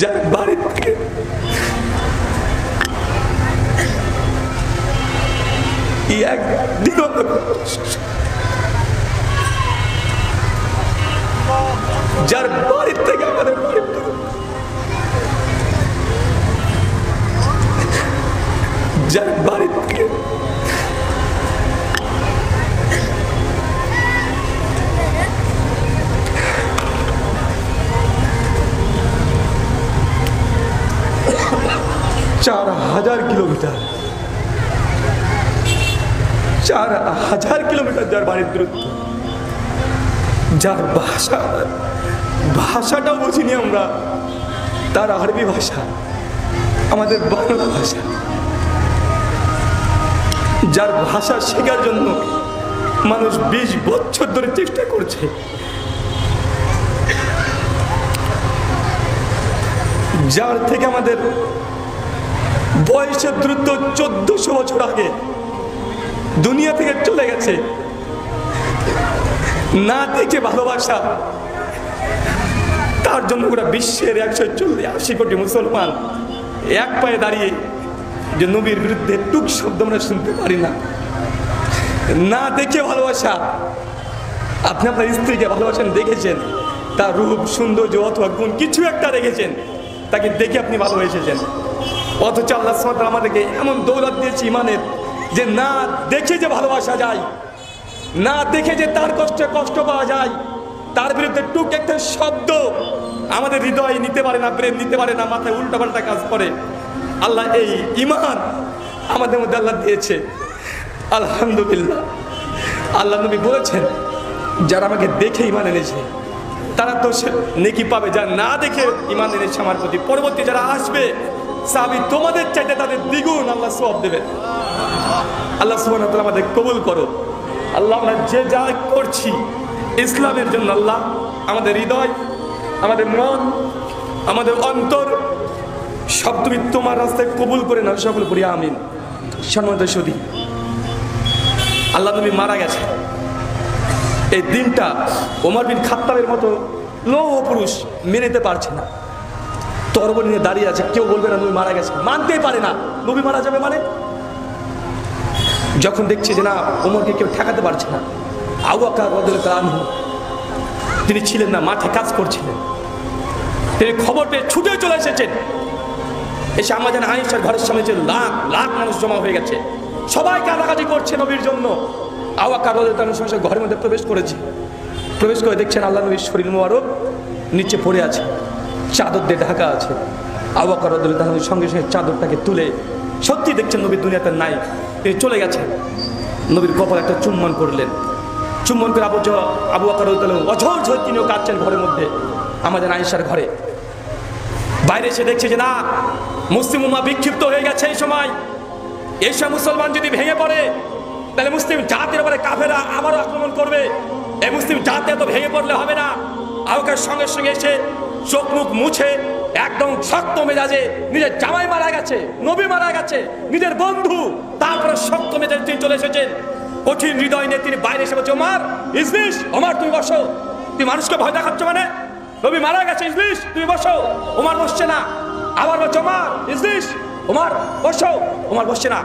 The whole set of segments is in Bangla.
যার বাড়ি থেকে একদিন যার বাড়ির থেকে আমাদের বাড়ি যার বাড়ি থেকে চার হাজার কিলোমিটার যার বাড়ির দূরত্ব, যার ভাষাটাও বুঝিনি আমরা, তার আরবি ভাষা, আমাদের বাংলা ভাষা, যার ভাষা শেখার জন্য মানুষ 20 বছর ধরে চেষ্টা করছে, যার থেকে আমাদের বয়সের দ্রুত 1400 বছর আগে দুনিয়া থেকে চলে গেছে। না দেখে ভালোবাসা, তার জন্য গোটা বিশ্বের 180 কোটি মুসলমান এক পায়ে দাঁড়িয়ে যে নবীর বিরুদ্ধে টুক শব্দ আমরা শুনতে পারি না। না দেখে ভালোবাসা, আপনি আপনার স্ত্রীকে ভালোবাসেন, দেখেছেন তার রূপ সৌন্দর্য অথবা গুণ কিছু একটা দেখেছেন, তাকে দেখে আপনি ভালোবেসেছেন। অথচ আল্লাহ সুবহানাহু ওয়া তাআলা আমাদেরকে এমন দৌলত দিয়েছে ইমানের, যে না দেখে যে ভালোবাসা যায়, না দেখে যে তার কষ্টে কষ্ট পাওয়া যায়, তার বিরুদ্ধে টুক একটা শব্দ আমাদের হৃদয় নিতে পারে না, প্রেম নিতে পারে না, মাথায় উল্টাপাল্টা কাজ করে। আল্লাহ এই ইমান আমাদের মধ্যে আল্লাহ দিয়েছে, আলহামদুলিল্লাহ। আল্লাহ নবী বলেছেন, যারা আমাকে দেখে ইমান এনেছে তারা তো নেকি পাবে, যারা না দেখে ইমান এনেছে আমার প্রতি, পরবর্তী যারা আসবে সাহাবী তোমাদের চাইতে তাদের দ্বিগুণ আল্লাহ সওয়াব দেবে। আল্লাহ সুবহানাহু ওয়া তাআলা আমাদের কবুল করো। আল্লাহ আমরা যে যা করছি ইসলামের জন্য, আল্লাহ আমাদের হৃদয়, আমাদের মন, আমাদের অন্তর সব তুমি তোমার রাস্তায় কবুল করে নাও, সকল করি আমিন। সম্মানিত সুধী, আল্লাহ নবী মারা গেছে এই দিনটা ওমর বিন খাত্তাবের মতো লৌহ পুরুষ মেনে নিতে পারছে না, তরবারি নিয়ে দাঁড়িয়ে আছে, কেউ বলবে না নবী মারা গেছে, মানতেই পারে না নবী মারা যাবে মানে। যখন দেখছে যে না ওমরকে কেউ ঠেকাতে পারছে না, আবু বকর রাদিয়াল্লাহু আনহু তিনি ছিলেন না, মাঠে কাজ করছিলেন, তিনি খবর পেয়ে ছুটে চলে এসেছেন। এসে আমাদের আয়েশার ঘরের সামনে যে লাখ লাখ মানুষ জমা হয়ে গেছে, সবাই কাঁদাকাটি করছে নবীর জন্য। আবু বকর রাদিয়াল্লাহু আনহু ঘরের মধ্যে প্রবেশ করে দেখছেন আল্লাহ নবীর শরীর মোবারক নিচে পড়ে আছে, চাদর দিয়ে ঢাকা আছে। আবু বকর রাদিয়াল্লাহু আনহু সঙ্গে সঙ্গে চাদরটাকে তুলে, সত্যি দেখছেন নবী দুনিয়াতে নাই, তিনি চলে গেছেন। নবীর কপালে একটা চুম্বন করলেন, চুম্বন করে আবু বকর রাদিয়াল্লাহু আনহু অঝর ঝর তিনিও কাঁদছেন ঘরের মধ্যে, আমাদের আয়েশার ঘরে। বাইরে এসে দেখছে যে না মুসলিম উম্মাহ বিক্ষিপ্ত হয়ে গেছে। এই সব মুসলমান যদি ভেঙে পড়ে তাহলে মুসলিম জাতির উপরে কাফেররা আবারও আক্রমণ করবে, এই মুসলিম জাতি এত ভেঙে পড়লে হবে না। আবু বকর সঙ্গে সঙ্গে এসে চোখ মুখ মুছে একদম শক্ত মেজাজে, নিজের জামাই মারা গেছে, নবী মারা গেছে, নিজের বন্ধু, তারপরে শক্ত মেজাজে তিনি চলে এসেছেন। কঠিন হৃদয় নিয়ে তিনি বাইরে এসে বলছে, ওমর ইজলিস, ওমর তুমি বসো, তুমি মানুষকে ভয় দেখাচ্ছ মানে, নবী মারা গেছে, ইজলিস তুমি বসো। ওমর বসছে না, আবার বলছে ওমর ইজলিস, ওমর বসো, ওমর বসছে না।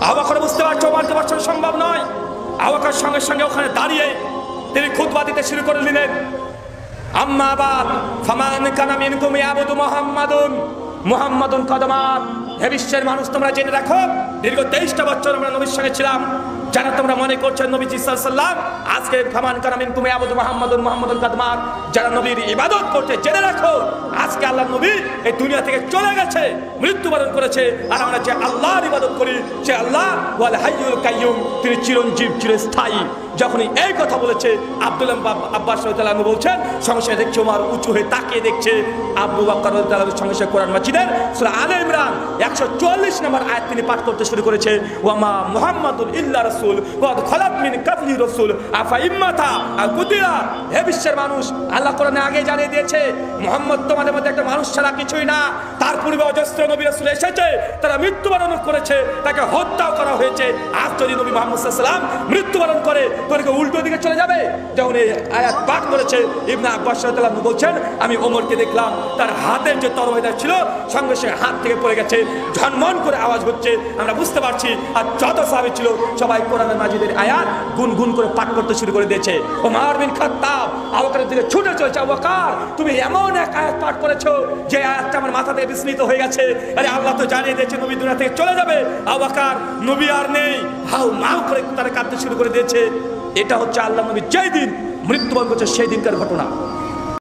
আবু বকর বুঝতে পারছে ওমরকে বসানো সম্ভব নয়। আবু বকর সঙ্গে সঙ্গে ওখানে দাঁড়িয়ে তিনি খুতবা দিতে শুরু করে দিলেন। আম্মা বাদ ফামান কানা মিনকুম ইয়াবুদু মুহাম্মাদুন কদমাত। হে বিশ্বের মানুষ, তোমরা জেনে রাখো দীর্ঘ 23টা বছর আমরা নবীর সঙ্গে ছিলাম। যারা তোমরা মনে করছেন নবীজি সাল্লাল্লাহু আলাইহি ওয়াসাল্লাম আজকে ফামান কানা মিনকুম ইয়াবুদু মুহাম্মাদুন কদমাত, যারা নবীর ইবাদত করতে, জেনে রাখো আজকে আল্লাহর নবী এই দুনিয়া থেকে চলে গেছে, মৃত্যুবরণ করেছে। আর আমরা যে আল্লাহর ইবাদত করি সে আল্লাহ ওয়াল হাইয়ুল কাইয়ুম, তিনি চিরঞ্জীব চিরস্থায়ী। যখনই এই কথা বলেছে আব্দুল্লাহ আব্বাস রাদিয়াল্লাহু আনহু বলছেন, সঙ্গে সঙ্গে দেখছে ওমর উঁচু হয়ে তাকিয়ে দেখছে আবু বকর রাদিয়াল্লাহু আনহু সঙ্গে সঙ্গে কোরআন মাজিদের সূরা আলে ইমরান 144 নম্বর আয়াত তিনি পাঠ করতে শুরু করেছে। ওয়ামা মুহাম্মাদুন ইল্লা রাসূল কদ খালাত মিন কাবলি রাসূল আফা ইম্মাতা আও কুতিলা। হে বিশ্বের মানুষ, আল্লাহ কোরআনে আগে জানিয়ে দিয়েছে মুহাম্মদ তোমাদের মধ্যে একটা মানুষ ছাড়া কিছুই না, তার তার পূর্বে অজস্র নবী রাসূল এসেছে, তারা মৃত্যুবরণ করেছে, তাকে হত্যা করা হয়েছে। আজ যদি নবী মুহাম্মদ সাল্লাল্লাহু আলাইহি ওয়াসাল্লাম মৃত্যুবরণ করে তোকে উল্টো দিকে চলে যাবে। যখন এই আয়াত পাঠ করেছে ইবনে আব্বাস রাদিয়াল্লাহু আনহু বলছেন, আমি ওমরকে দেখলাম তার হাতের যে তরবারিটা ছিল সঙ্গে সঙ্গে হাত থেকে পড়ে গেছে, ঝনমন করে আওয়াজ হচ্ছে, আমরা বুঝতে পারছি। আর যত সাহাবী ছিল সবাই কোরআন মাজিদের আয়াত গুনগুন করে পাঠ করতে শুরু করে দিয়েছে। ওমর বিন খাত্তাব আবু বকরের দিকে ছুটে চলেছে, আবু বকর তুমি এমন এক আয়াত পাঠ করেছো যে আয়াতটা আমার মাথা থেকে বিস্মিত হয়ে গেছে। আরে আল্লাহ তো জানিয়ে দিয়েছে নবী দুনিয়া থেকে চলে যাবে, আবু বকর নবী আর নেই। হাউ মাউ করে তারা কাঁদতে শুরু করে দিয়েছে। এটা হচ্ছে আল্লাহ নবী যেই দিন মৃত্যুবরণ করছে সেই দিনকার ঘটনা।